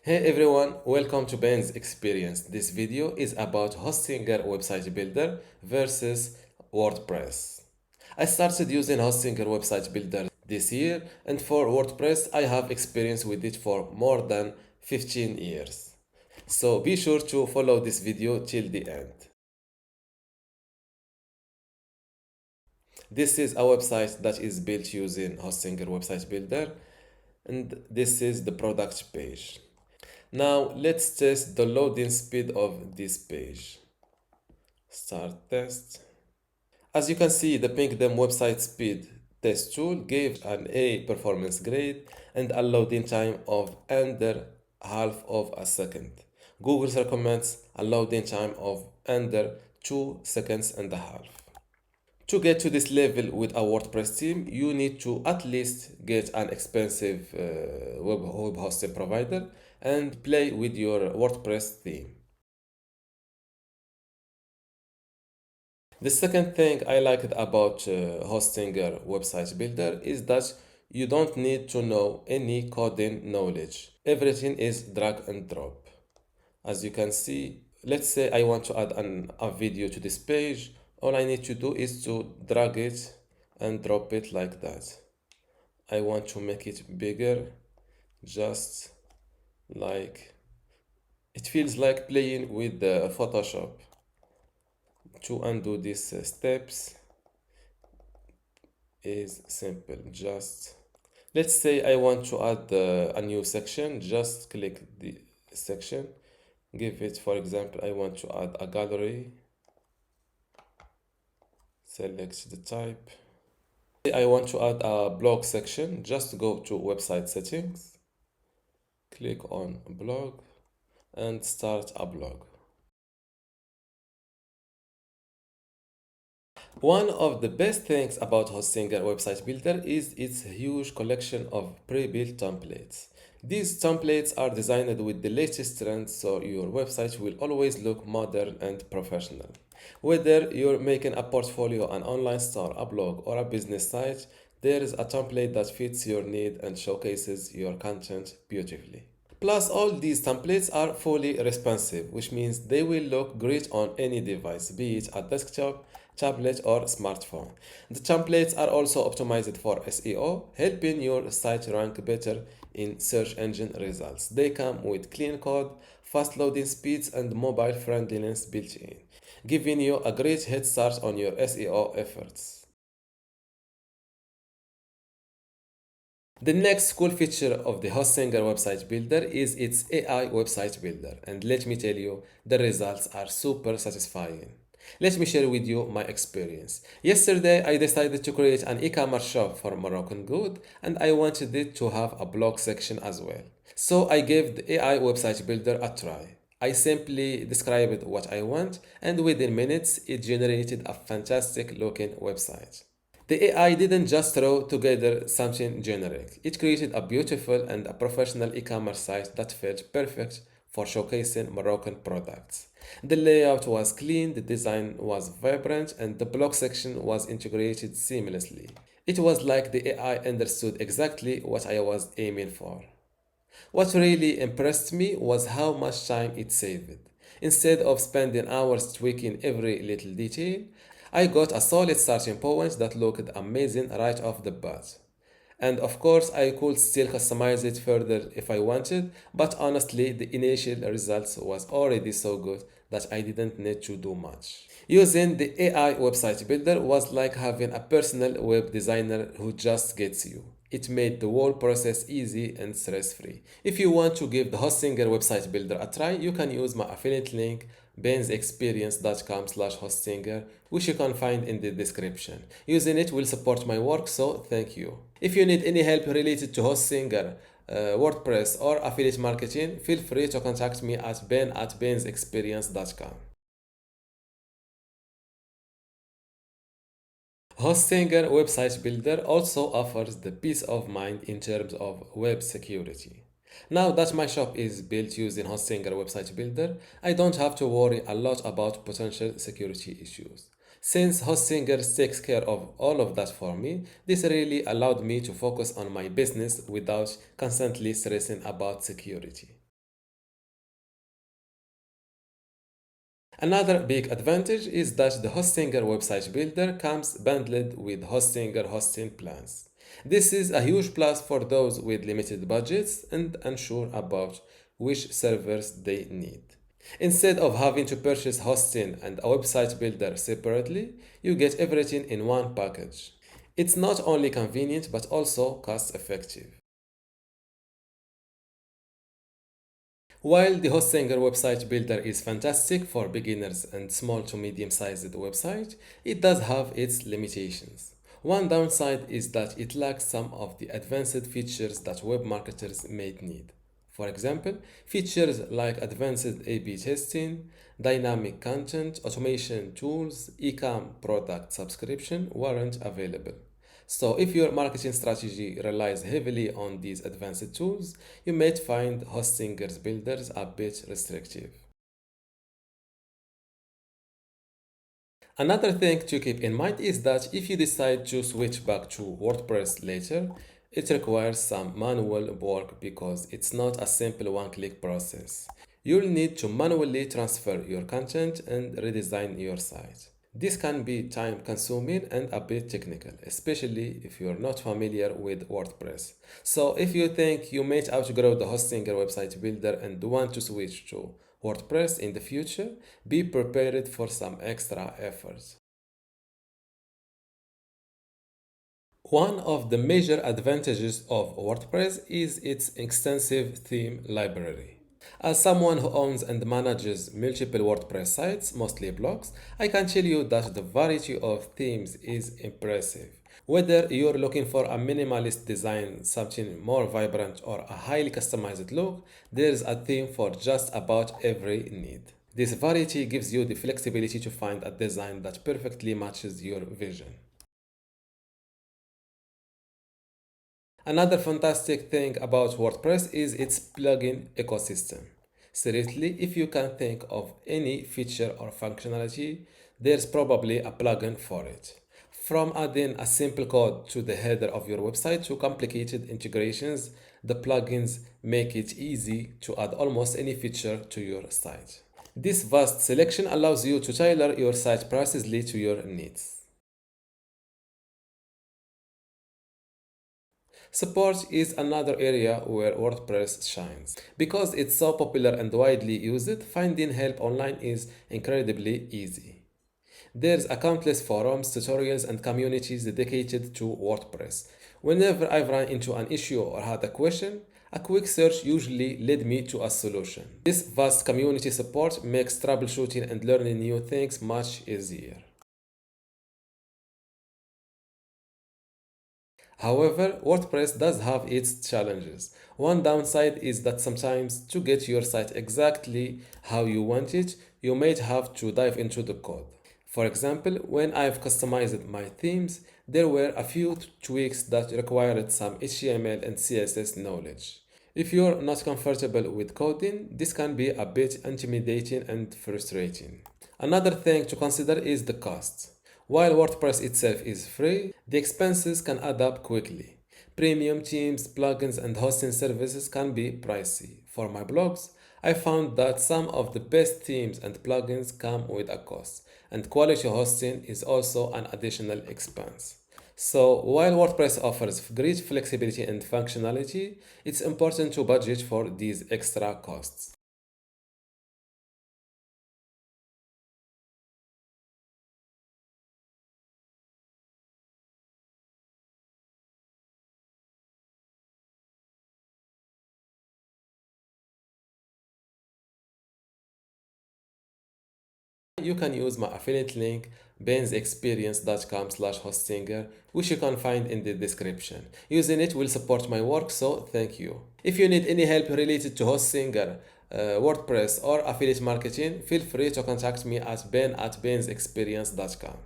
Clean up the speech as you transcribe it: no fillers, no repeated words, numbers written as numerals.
Hey everyone, welcome to Ben's Experience. This video is about Hostinger website builder versus WordPress. I started using Hostinger website builder this year, and for WordPress I have experience with it for more than 15 years. So be sure to follow this video till the end. This is a website that is built using Hostinger website builder, and this is the product page. Now let's test the loading speed of this page. Start test. As you can see, the Pingdom website speed test tool gave an A performance grade and a loading time of under half of a second. Google recommends a loading time of under 2 seconds and a half. To get to this level with a WordPress theme, you need to at least get an expensive web hosting provider and play with your WordPress theme. The second thing I liked about Hostinger website builder is that you don't need to know any coding knowledge. Everything is drag and drop. As you can see, let's say I want to add a video to this page. All I need to do is to drag it and drop it like that. I want to make it bigger, just like it feels like playing with the Photoshop. To undo these steps is simple. Just let's say I want to add a new section. Just click the section, give it, for example, I want to add a gallery. Select the type. I want to add a blog section. Just go to website settings, click on blog and start a blog. One of the best things about Hostinger website builder is its huge collection of pre-built templates. These templates are designed with the latest trends, so your website will always look modern and professional. Whether you're making a portfolio, an online store, a blog, or a business site, there is a template that fits your need and showcases your content beautifully. Plus, all these templates are fully responsive, which means they will look great on any device, be it a desktop, tablet, or smartphone. The templates are also optimized for SEO, helping your site rank better in search engine results. They come with clean code, fast loading speeds, and mobile friendliness built in, giving you a great head start on your SEO efforts. The next cool feature of the Hostinger website builder is its AI website builder, and let me tell you, the results are super satisfying. Let me share with you my experience. Yesterday, I decided to create an e-commerce shop for Moroccan good, and I wanted it to have a blog section as well. So I gave the AI website builder a try. I simply described what I want, and within minutes, it generated a fantastic looking website. The AI didn't just throw together something generic. It created a beautiful and a professional e-commerce site that felt perfect for showcasing Moroccan products. The layout was clean, the design was vibrant, and the blog section was integrated seamlessly. It was like the AI understood exactly what I was aiming for. What really impressed me was how much time it saved. Instead of spending hours tweaking every little detail, I got a solid starting point that looked amazing right off the bat. And of course, I could still customize it further if I wanted, but honestly, the initial results was already so good that I didn't need to do much. Using the AI website builder was like having a personal web designer who just gets you. It made the whole process easy and stress-free. If you want to give the Hostinger website builder a try, you can use my affiliate link bensexperience.com/hostinger, which you can find in the description. Using it will support my work, so thank you. If you need any help related to Hostinger, WordPress, or affiliate marketing, feel free to contact me at ben@bensexperience.com. Hostinger website builder also offers the peace of mind in terms of web security. Now that my shop is built using Hostinger website builder, I don't have to worry a lot about potential security issues. Since Hostinger takes care of all of that for me, this really allowed me to focus on my business without constantly stressing about security. Another big advantage is that the Hostinger website builder comes bundled with Hostinger hosting plans. This is a huge plus for those with limited budgets and unsure about which servers they need. Instead of having to purchase hosting and a website builder separately, you get everything in one package. It's not only convenient but also cost effective. While the Hostinger website builder is fantastic for beginners and small to medium sized websites, it does have its limitations. One downside is that it lacks some of the advanced features that web marketers may need. For example, features like advanced A/B testing, dynamic content, automation tools, e-com product subscription weren't available. So, if your marketing strategy relies heavily on these advanced tools, you might find Hostinger's builders a bit restrictive. Another thing to keep in mind is that if you decide to switch back to WordPress later, it requires some manual work because it's not a simple one-click process. You'll need to manually transfer your content and redesign your site. This can be time consuming and a bit technical, especially if you're not familiar with WordPress. So, if you think you might outgrow the Hostinger website builder and want to switch to WordPress in the future, be prepared for some extra effort. One of the major advantages of WordPress is its extensive theme library. As someone who owns and manages multiple WordPress sites, mostly blogs, I can tell you that the variety of themes is impressive. Whether you're looking for a minimalist design, something more vibrant, or a highly customized look, there's a theme for just about every need. This variety gives you the flexibility to find a design that perfectly matches your vision. Another fantastic thing about WordPress is its plugin ecosystem. Seriously, if you can think of any feature or functionality, there's probably a plugin for it. From adding a simple code to the header of your website to complicated integrations, the plugins make it easy to add almost any feature to your site. This vast selection allows you to tailor your site precisely to your needs. Support is another area where WordPress shines. Because it's so popular and widely used, finding help online is incredibly easy. There's a countless forums, tutorials, and communities dedicated to WordPress. Whenever I've run into an issue or had a question, a quick search usually led me to a solution. This vast community support makes troubleshooting and learning new things much easier. However, WordPress does have its challenges. One downside is that sometimes to get your site exactly how you want it, you might have to dive into the code. For example, when I've customized my themes, there were a few tweaks that required some HTML and CSS knowledge. If you're not comfortable with coding, this can be a bit intimidating and frustrating. Another thing to consider is the cost. While WordPress itself is free, the expenses can add up quickly. Premium themes, plugins, and hosting services can be pricey. For my blogs, I found that some of the best themes and plugins come with a cost, and quality hosting is also an additional expense. So, while WordPress offers great flexibility and functionality, it's important to budget for these extra costs. You can use my affiliate link bensexperience.com/hostinger, which you can find in the description. Using it will support my work, so thank you. If you need any help related to Hostinger, WordPress, or affiliate marketing, feel free to contact me at ben@bensexperience.com.